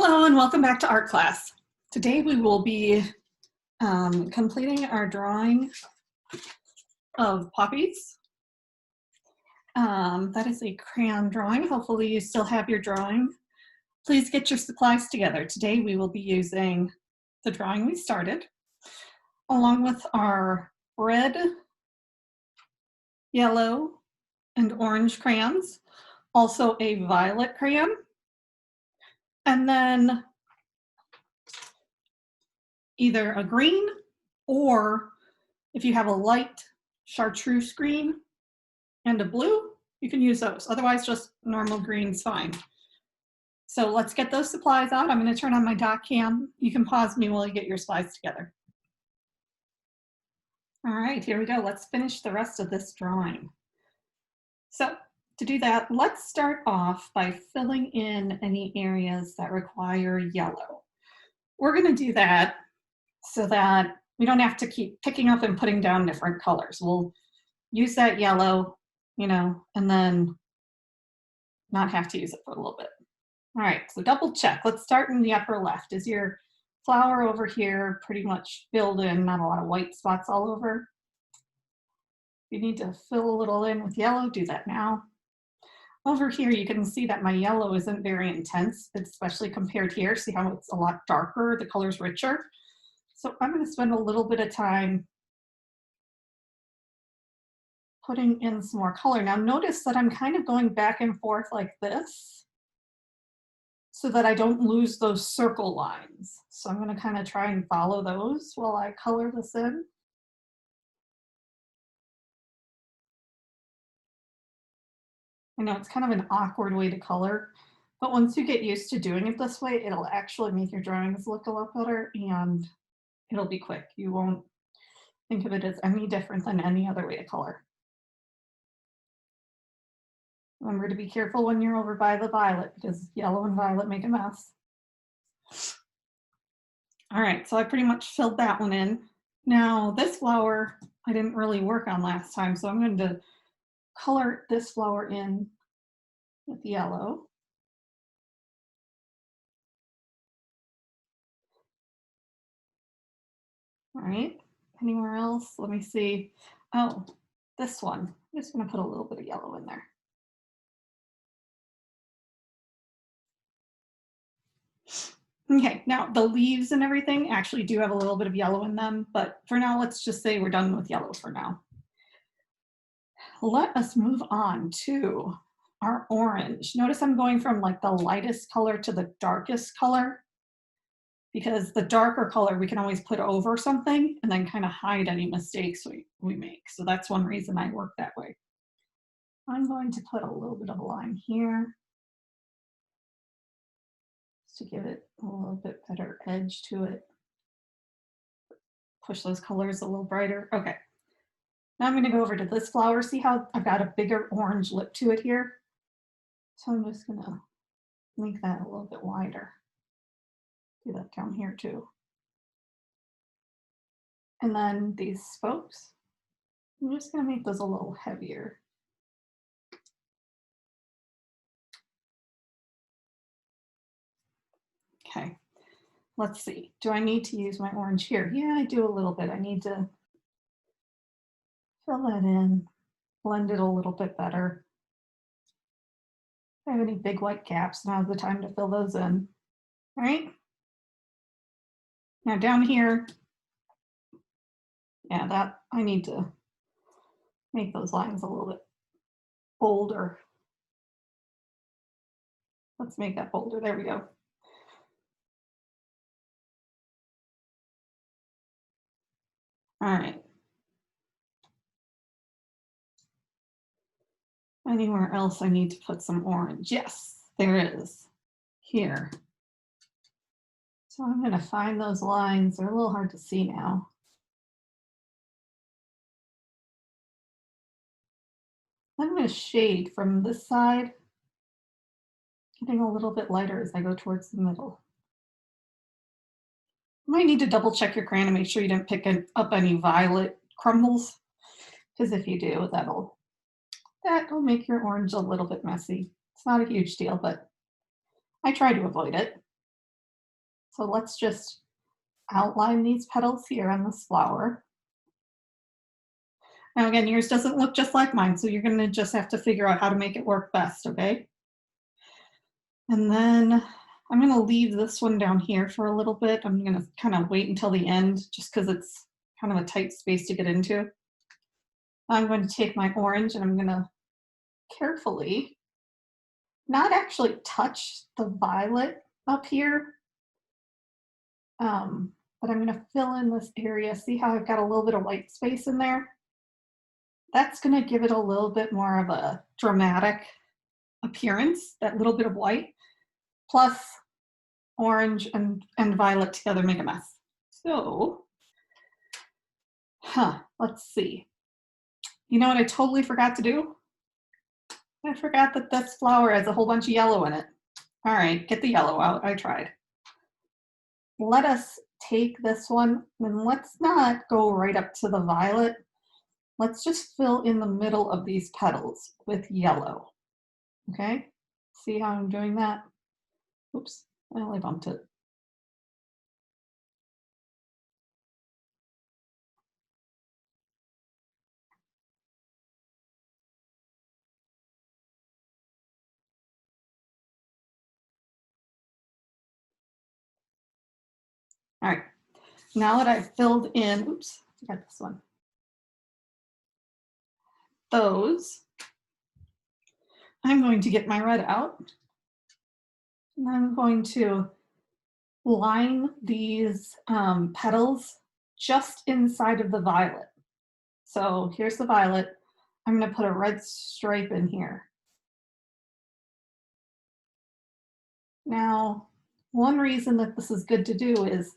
Hello and welcome back to art class. Today we will be completing our drawing of poppies. That is a crayon drawing. Hopefully you still have your drawing. Please get your supplies together. Today we will be using the drawing we started, along with our red, yellow, and orange crayons, also a violet crayon, and then either a green, or if you have a light chartreuse green and a blue, you can use those. Otherwise, just normal green's fine. So let's get those supplies out. I'm going to turn on my doc cam. You can pause me while you get your slides together. All right, here we go. Let's finish the rest of this drawing. So to do that, let's start off by filling in any areas that require yellow. We're going to do that so that we don't have to keep picking up and putting down different colors. We'll use that yellow, and then not have to use it for a little bit. All right, so double check. Let's start in the upper left. Is your flower over here pretty much filled in, not a lot of white spots all over? If you need to fill a little in with yellow, do that now. Over here, you can see that my yellow isn't very intense, especially compared here. See how it's a lot darker, the color's richer. So I'm going to spend a little bit of time putting in some more color. Now notice that I'm kind of going back and forth like this so that I don't lose those circle lines. So I'm going to kind of try and follow those while I color this in. I know it's kind of an awkward way to color, but once you get used to doing it this way, it'll actually make your drawings look a lot better and it'll be quick. You won't think of it as any different than any other way to color. Remember to be careful when you're over by the violet because yellow and violet make a mess. All right, so I pretty much filled that one in. Now this flower I didn't really work on last time, so I'm going to color this flower in with yellow. All right, anywhere else? Let me see. Oh, this one. I'm just going to put a little bit of yellow in there. Okay, now the leaves and everything actually do have a little bit of yellow in them, but for now, let's just say we're done with yellow for now. Let us move on to our orange. Notice I'm going from like the lightest color to the darkest color because the darker color we can always put over something and then kind of hide any mistakes we make. So that's one reason I work that way. I'm going to put a little bit of a line here to give it a little bit better edge to it. Push those colors a little brighter. Okay. Now I'm going to go over to this flower. See how I've got a bigger orange lip to it here? So I'm just going to make that a little bit wider. Do that down here too. And then these spokes, I'm just going to make those a little heavier. Okay, let's see. Do I need to use my orange here? Yeah, I do a little bit. I need to fill that in, blend it a little bit better. If I have any big white gaps, now's the time to fill those in. All right. Now down here, yeah, that I need to make those lines a little bit bolder. Let's make that bolder. There we go. All right. Anywhere else I need to put some orange? Yes, there is. Here. So I'm going to find those lines. They're a little hard to see now. I'm going to shade from this side, getting a little bit lighter as I go towards the middle. You might need to double check your crayon and make sure you didn't pick up any violet crumbles, because if you do, that'll make your orange a little bit messy. It's not a huge deal, but I try to avoid it. So let's just outline these petals here on this flower. Now again, yours doesn't look just like mine, so you're gonna just have to figure out how to make it work best, okay? And then I'm gonna leave this one down here for a little bit. I'm gonna kind of wait until the end just because it's kind of a tight space to get into. I'm going to take my orange and I'm gonna carefully not actually touch the violet up here, but I'm gonna fill in this area. See how I've got a little bit of white space in there? That's gonna give it a little bit more of a dramatic appearance, that little bit of white, plus orange and violet together make a mess. So, let's see. You know what I totally forgot to do? I forgot that this flower has a whole bunch of yellow in it. All right, get the yellow out. I tried. Let us take this one and let's not go right up to the violet. Let's just fill in the middle of these petals with yellow. Okay, see how I'm doing that? Oops, I only bumped it. All right, now that I've filled in, oops, I got this one. Those, I'm going to get my red out and I'm going to line these petals just inside of the violet. So here's the violet. I'm going to put a red stripe in here. Now, one reason that this is good to do is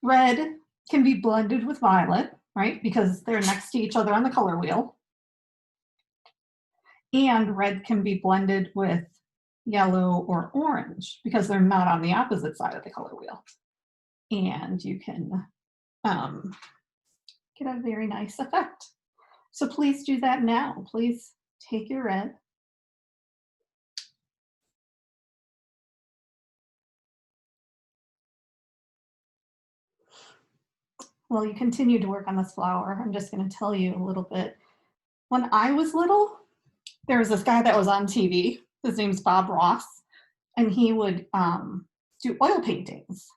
red can be blended with violet, right? Because they're next to each other on the color wheel. And red can be blended with yellow or orange because they're not on the opposite side of the color wheel. And you can get a very nice effect. So please do that now. Please take your red. While you continue to work on this flower, I'm just going to tell you a little bit. When I was little, there was this guy that was on TV. His name's Bob Ross, and he would do oil paintings.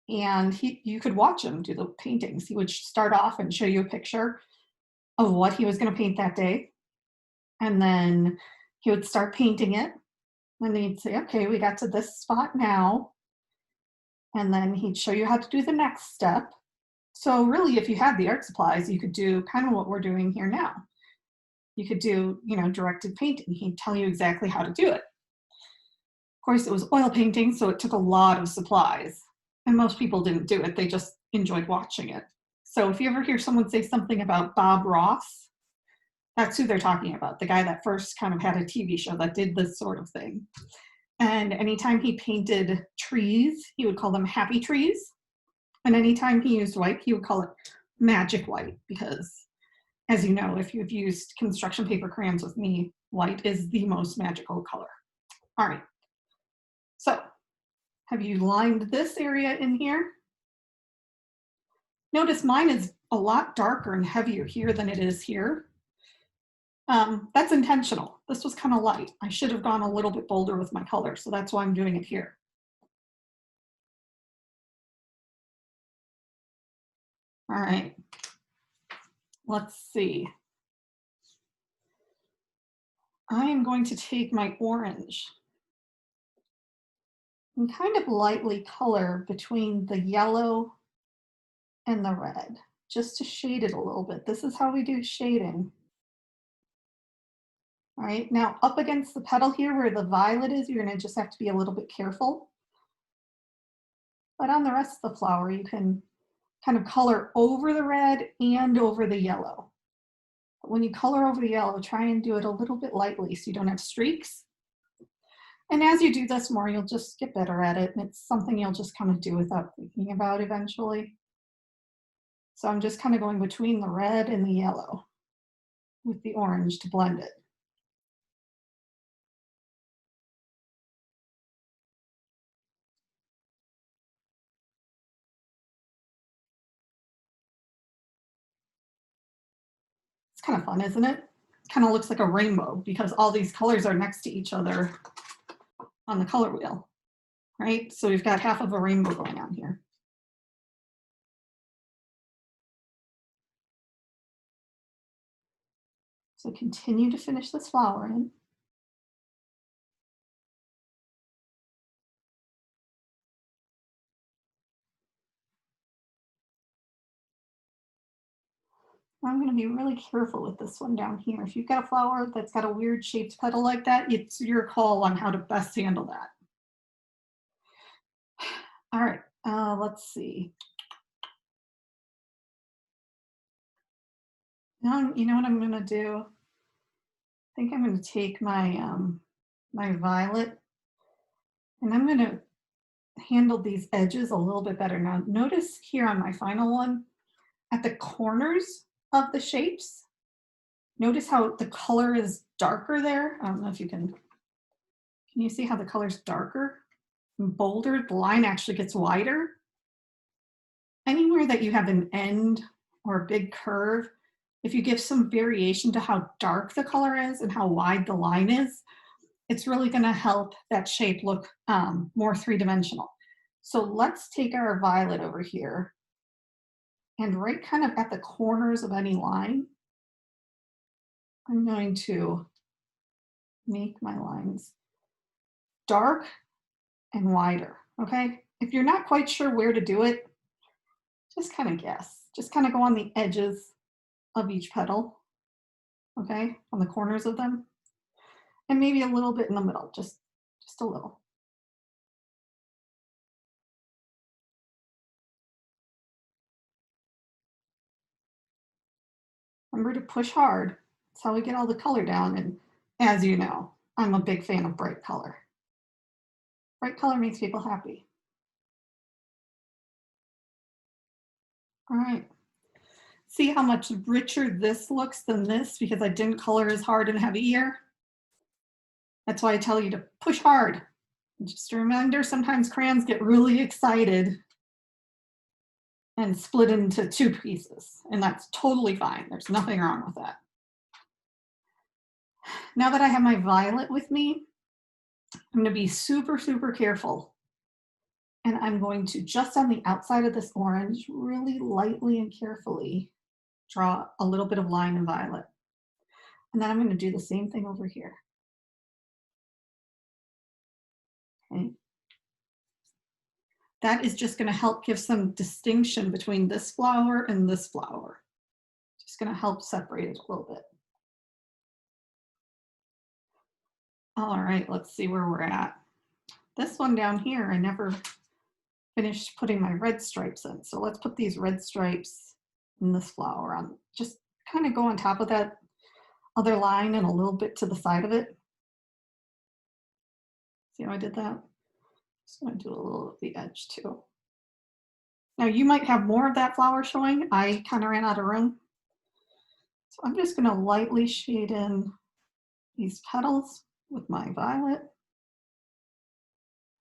And you could watch him do the paintings. He would start off and show you a picture of what he was going to paint that day. And then he would start painting it. And then he'd say, okay, we got to this spot now. And then he'd show you how to do the next step. So really, if you had the art supplies, you could do kind of what we're doing here now. You could do, directed painting. He'd tell you exactly how to do it. Of course, it was oil painting, so it took a lot of supplies. And most people didn't do it. They just enjoyed watching it. So if you ever hear someone say something about Bob Ross, that's who they're talking about, the guy that first kind of had a TV show that did this sort of thing. And anytime he painted trees, he would call them happy trees. And anytime he used white, he would call it magic white because, as you know, if you've used construction paper crayons with me, white is the most magical color. All right. So have you lined this area in here? Notice mine is a lot darker and heavier here than it is here. That's intentional. This was kind of light. I should have gone a little bit bolder with my color, so that's why I'm doing it here. All right, let's see. I am going to take my orange and kind of lightly color between the yellow and the red, just to shade it a little bit. This is how we do shading. All right, now up against the petal here where the violet is, you're gonna just have to be a little bit careful. But on the rest of the flower, you can kind of color over the red and over the yellow. But when you color over the yellow, try and do it a little bit lightly so you don't have streaks. And as you do this more, you'll just get better at it. And it's something you'll just kind of do without thinking about eventually. So I'm just kind of going between the red and the yellow with the orange to blend it. It's kind of fun, isn't it? Kind of looks like a rainbow because all these colors are next to each other on the color wheel, right? So we've got half of a rainbow going on here. So continue to finish this flower in. I'm going to be really careful with this one down here. If you've got a flower that's got a weird shaped petal like that, it's your call on how to best handle that. All right, let's see. Now, you know what I'm going to do? I think I'm going to take my my violet, and I'm going to handle these edges a little bit better. Now, notice here on my final one, at the corners of the shapes, notice how the color is darker there. I don't know if you can you see how the color's darker and bolder? The line actually gets wider. Anywhere that you have an end or a big curve, if you give some variation to how dark the color is and how wide the line is, it's really going to help that shape look more three-dimensional. So let's take our violet over here and right kind of at the corners of any line, I'm going to make my lines dark and wider, okay? If you're not quite sure where to do it, just kind of guess. Just kind of go on the edges of each petal, okay? On the corners of them. And maybe a little bit in the middle, just a little. Remember to push hard. That's how we get all the color down. And as you know, I'm a big fan of bright color. Bright color makes people happy. All right. See how much richer this looks than this because I didn't color as hard and heavy here? That's why I tell you to push hard. Just a reminder, sometimes crayons get really excited and split into two pieces, and that's totally fine. There's nothing wrong with that. Now that I have my violet with me, I'm going to be super, super careful. And I'm going to, just on the outside of this orange, really lightly and carefully draw a little bit of line in violet. And then I'm going to do the same thing over here. Okay. That is just going to help give some distinction between this flower and this flower. Just going to help separate it a little bit. All right, let's see where we're at. This one down here, I never finished putting my red stripes in. So let's put these red stripes in this flower on. Just kind of go on top of that other line and a little bit to the side of it. See how I did that? Just going to do a little of the edge too. Now you might have more of that flower showing. I kind of ran out of room. So I'm just going to lightly shade in these petals with my violet.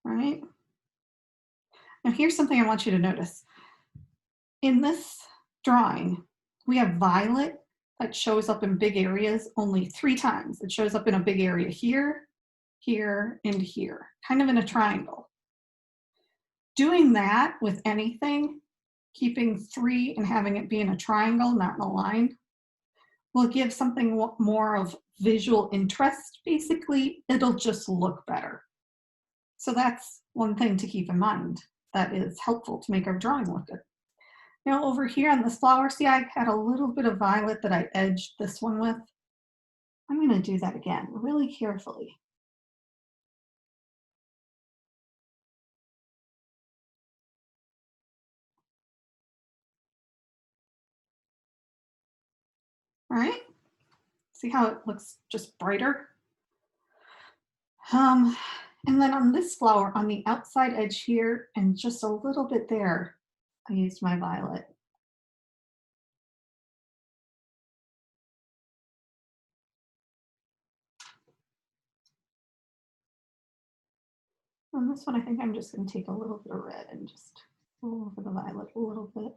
All right. Now here's something I want you to notice. In this drawing, we have violet that shows up in big areas only 3 times. It shows up in a big area here, here, and here, kind of in a triangle. Doing that with anything, keeping 3 and having it be in a triangle, not in a line, will give something more of visual interest. Basically, it'll just look better. So that's one thing to keep in mind that is helpful to make our drawing look good. Now over here on this flower, see I had a little bit of violet that I edged this one with. I'm going to do that again, really carefully. All right, see how it looks just brighter? And then on this flower, on the outside edge here, and just a little bit there, I used my violet. On this one, I think I'm just going to take a little bit of red and just go over the violet a little bit.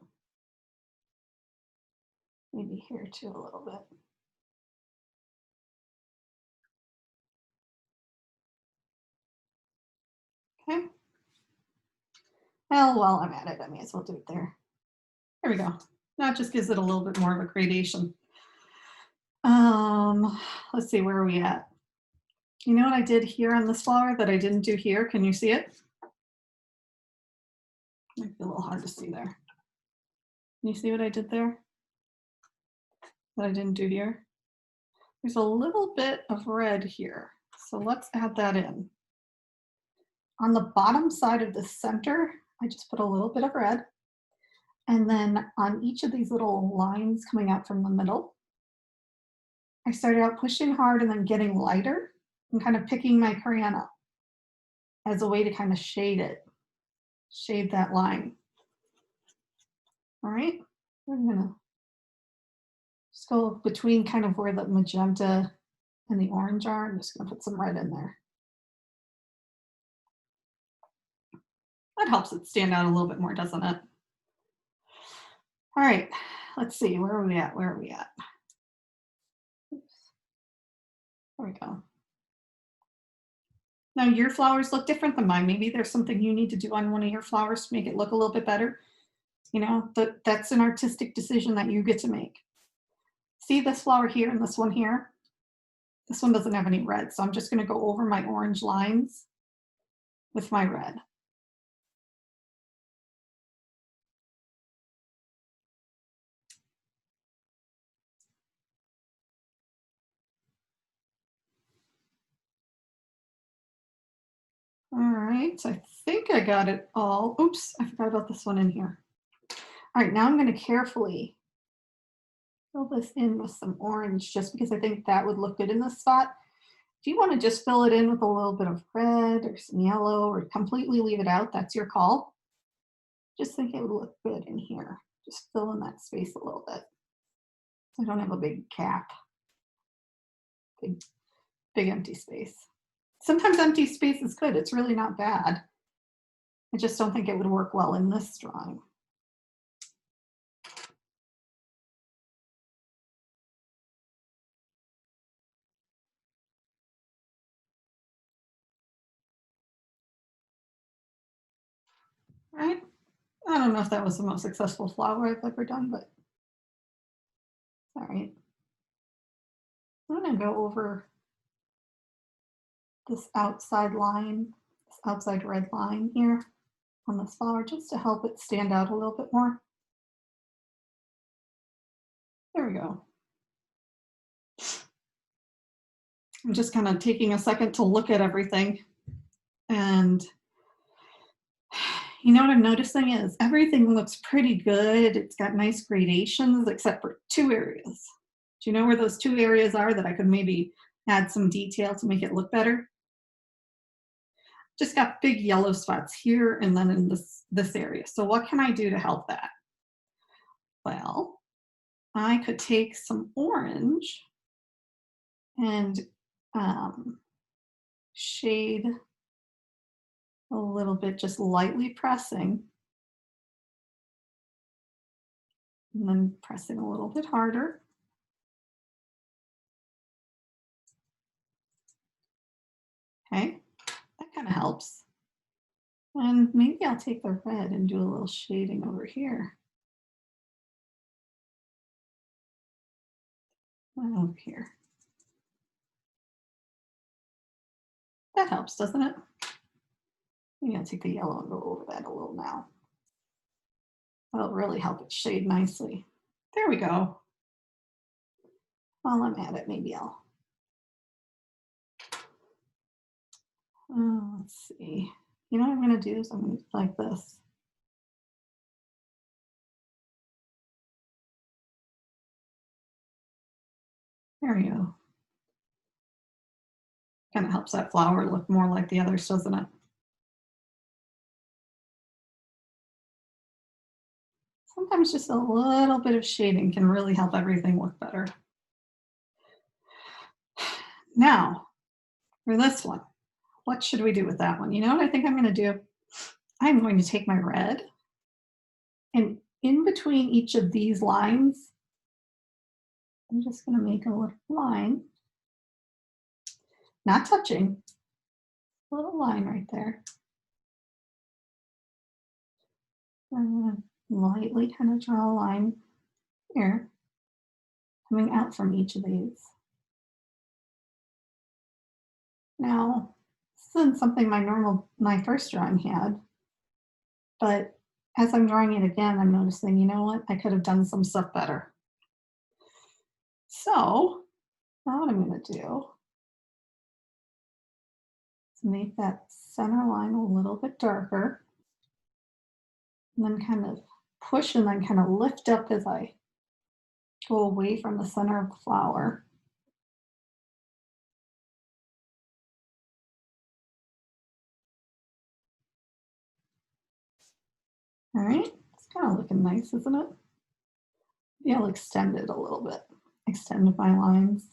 Maybe here too a little bit. Well, while I'm at it, I may as well do it there. There we go. Now it just gives it a little bit more of a gradation. Um, let's see, where are we at? You know what I did here on this flower that I didn't do here? Can you see it? Might be a little hard to see there. Can you see what I did there that I didn't do here? There's a little bit of red here. So let's add that in. On the bottom side of the center, I just put a little bit of red. And then on each of these little lines coming out from the middle, I started out pushing hard and then getting lighter and kind of picking my crayon up as a way to kind of shade it, shade that line. All right, I'm gonna just go between kind of where the magenta and the orange are. I'm just gonna put some red in there. That helps it stand out a little bit more, doesn't it? All right, let's see, where are we at? Where are we at? Oops. There we go. Now your flowers look different than mine. Maybe there's something you need to do on one of your flowers to make it look a little bit better. You know, that's an artistic decision that you get to make. See this flower here and this one here? This one doesn't have any red, so I'm just gonna go over my orange lines with my red. All right, so I think I got it all. Oops, I forgot about this one in here. All right, now I'm gonna carefully fill this in with some orange just because I think that would look good in this spot. If you want to just fill it in with a little bit of red or some yellow or completely leave it out, that's your call. Just think it would look good in here. Just fill in that space a little bit. I don't have a big cap, big empty space. Sometimes empty space is good. It's really not bad. I just don't think it would work well in this drawing. Right? I don't know if that was the most successful flower I've ever done, but all right. I'm gonna go over this outside line, this outside red line here on this flower just to help it stand out a little bit more. There we go. I'm just kind of taking a second to look at everything. And you know what I'm noticing is everything looks pretty good. It's got nice gradations except for two areas. Do you know where those two areas are that I could maybe add some detail to make it look better? Just got big yellow spots here and then in this area. So what can I do to help that? Well, I could take some orange and shade a little bit, just lightly pressing, and then pressing a little bit harder. Okay, that kind of helps. And maybe I'll take the red and do a little shading over here. Over here. That helps, doesn't it? Maybe I'll take the yellow and go over that a little now. That'll really help it shade nicely. There we go. While I'm at it, maybe I'll, let's see. You know what I'm gonna do is I'm gonna do like this. There we go. Kind of helps that flower look more like the others, doesn't it? Sometimes just a little bit of shading can really help everything look better. Now, for this one, what should we do with that one? You know what I think I'm going to do? I'm going to take my red and in between each of these lines, I'm just going to make a little line, not touching, a little line right there. Lightly kind of draw a line here, coming out from each of these. Now, this isn't something my first drawing had, but as I'm drawing it again, I'm noticing, you know what, I could have done some stuff better. So now what I'm going to do is make that center line a little bit darker, and then kind of push and then kind of lift up as I go away from the center of the flower. All right, it's kind of looking nice, isn't it? Maybe I'll extend it a little bit, extend my lines.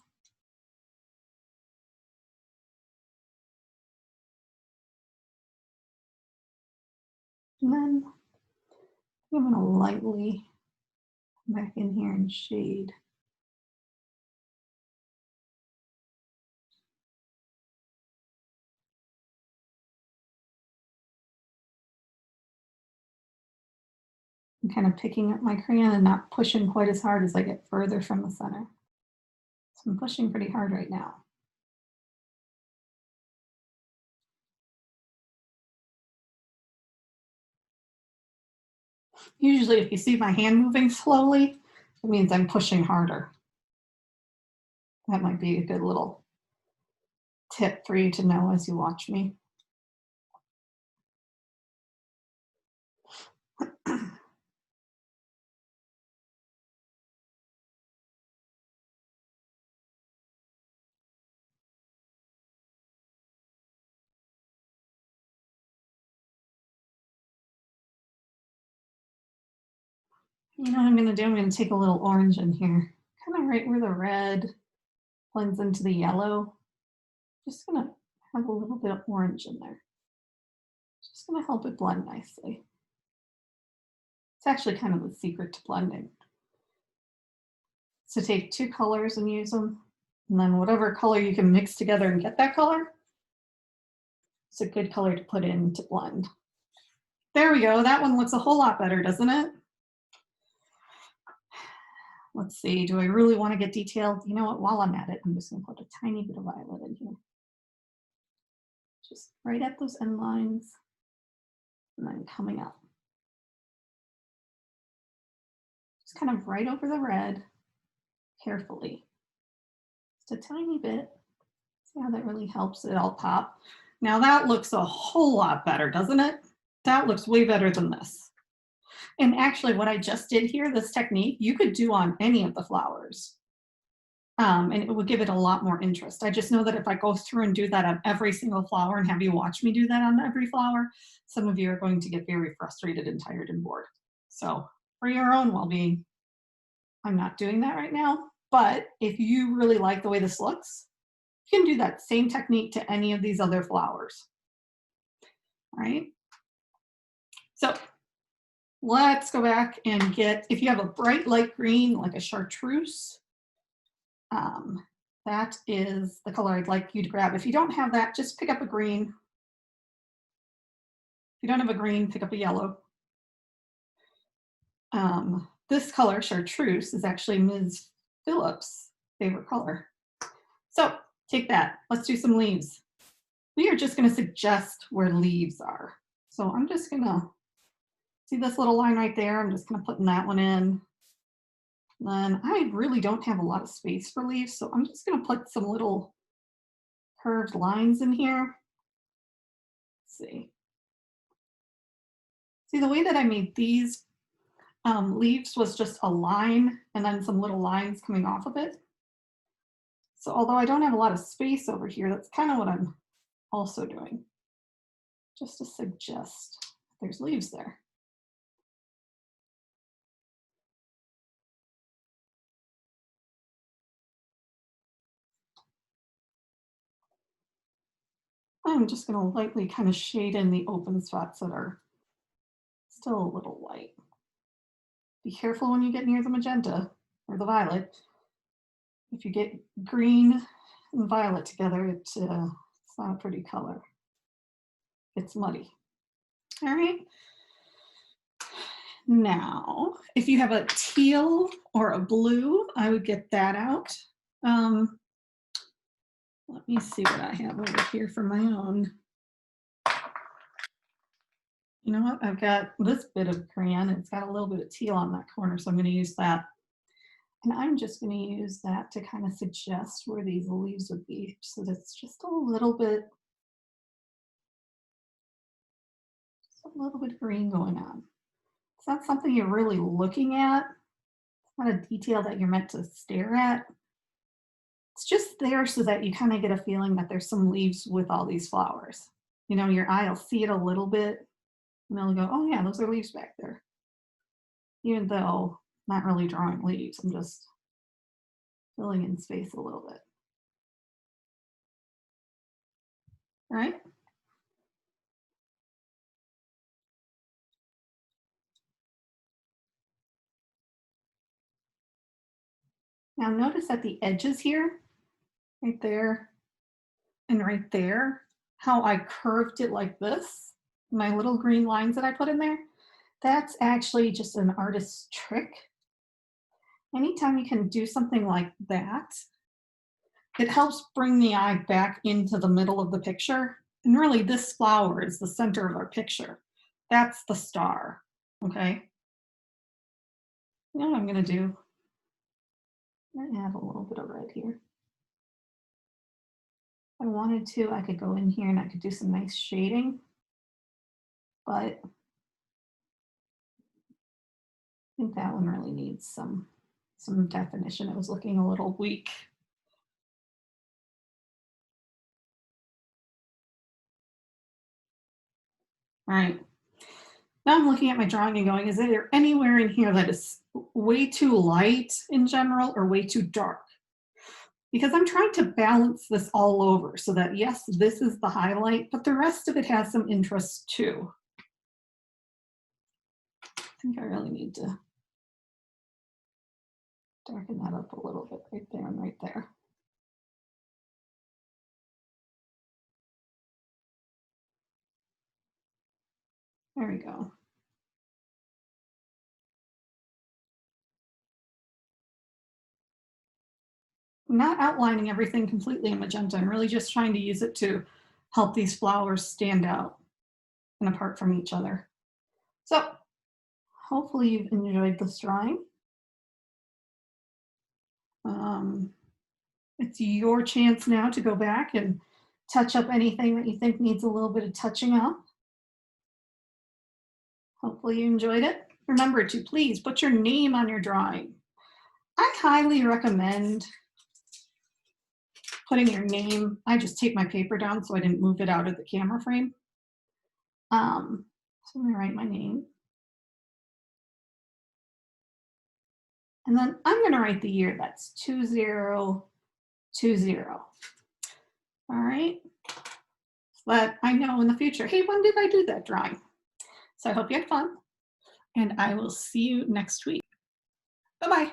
And then I'm going to lightly come back in here and shade. I'm kind of picking up my crayon and not pushing quite as hard as I get further from the center. So I'm pushing pretty hard right now. Usually if you see my hand moving slowly, it means I'm pushing harder. That might be a good little tip for you to know as you watch me. You know what I'm going to do? I'm going to take a little orange in here, kind of right where the red blends into the yellow. Just going to have a little bit of orange in there. Just going to help it blend nicely. It's actually kind of the secret to blending. So take two colors and use them, and then whatever color you can mix together and get that color, it's a good color to put in to blend. There we go. That one looks a whole lot better, doesn't it? Let's see. Do I really want to get detailed? You know what? While I'm at it, I'm just going to put a tiny bit of violet in here. Just right at those end lines, and then coming up. Just kind of right over the red, carefully. Just a tiny bit. See how that really helps it all pop. Now that looks a whole lot better, doesn't it? That looks way better than this. And actually what I just did here, this technique, you could do on any of the flowers. And it would give it a lot more interest. I just know that if I go through and do that on every single flower and have you watch me do that on every flower, some of you are going to get very frustrated and tired and bored. So for your own well-being, I'm not doing that right now. But if you really like the way this looks, you can do that same technique to any of these other flowers. All right. So let's go back and get, if you have a bright light green, like a chartreuse, that is the color I'd like you to grab. If you don't have that, just pick up a green. If you don't have a green, pick up a yellow. This color, chartreuse, is actually Ms. Phillips' favorite color. So take that. Let's do some leaves. We are just going to suggest where leaves are. So I'm just going to, see this little line right there? I'm just going to put that one in. Then I really don't have a lot of space for leaves, so I'm just going to put some little curved lines in here. Let's see. See, the way that I made these leaves was just a line and then some little lines coming off of it. So although I don't have a lot of space over here, that's kind of what I'm also doing, just to suggest there's leaves there. I'm just going to lightly kind of shade in the open spots that are still a little white. Be careful when you get near the magenta or the violet. If you get green and violet together, it's not a pretty color. It's muddy. All right. Now, if you have a teal or a blue, I would get that out. Let me see what I have over here for my own. You know what? I've got this bit of crayon. It's got a little bit of teal on that corner, so I'm going to use that. And I'm just going to use that to kind of suggest where these leaves would be, so that it's just a little bit of green going on. It's not something you're really looking at. It's not a detail that you're meant to stare at. It's just there so that you kind of get a feeling that there's some leaves with all these flowers. You know, your eye will see it a little bit, and they'll go, oh yeah, those are leaves back there. Even though I'm not really drawing leaves, I'm just filling in space a little bit. All right? Now notice at the edges here, right there and right there, how I curved it like this, my little green lines that I put in there, that's actually just an artist's trick. Anytime you can do something like that, it helps bring the eye back into the middle of the picture. And really this flower is the center of our picture. That's the star, okay? You know what I'm gonna do? I'm gonna add a little bit of red here. If I wanted to, I could go in here and I could do some nice shading, but I think that one really needs some definition. It was looking a little weak. All right. Now I'm looking at my drawing and going, is there anywhere in here that is way too light in general or way too dark? Because I'm trying to balance this all over so that, yes, this is the highlight, but the rest of it has some interest too. I think I really need to darken that up a little bit right there and right there. There we go. I'm not outlining everything completely in magenta. I'm really just trying to use it to help these flowers stand out and apart from each other. So hopefully you've enjoyed this drawing. It's your chance now to go back and touch up anything that you think needs a little bit of touching up. Hopefully you enjoyed it. Remember to please put your name on your drawing. I highly recommend putting your name. I just take my paper down so I didn't move it out of the camera frame. So I'm gonna write my name. And then I'm gonna write the year. That's 2020. All right, so that I know in the future, hey, when did I do that drawing? So I hope you had fun, and I will see you next week. Bye-bye.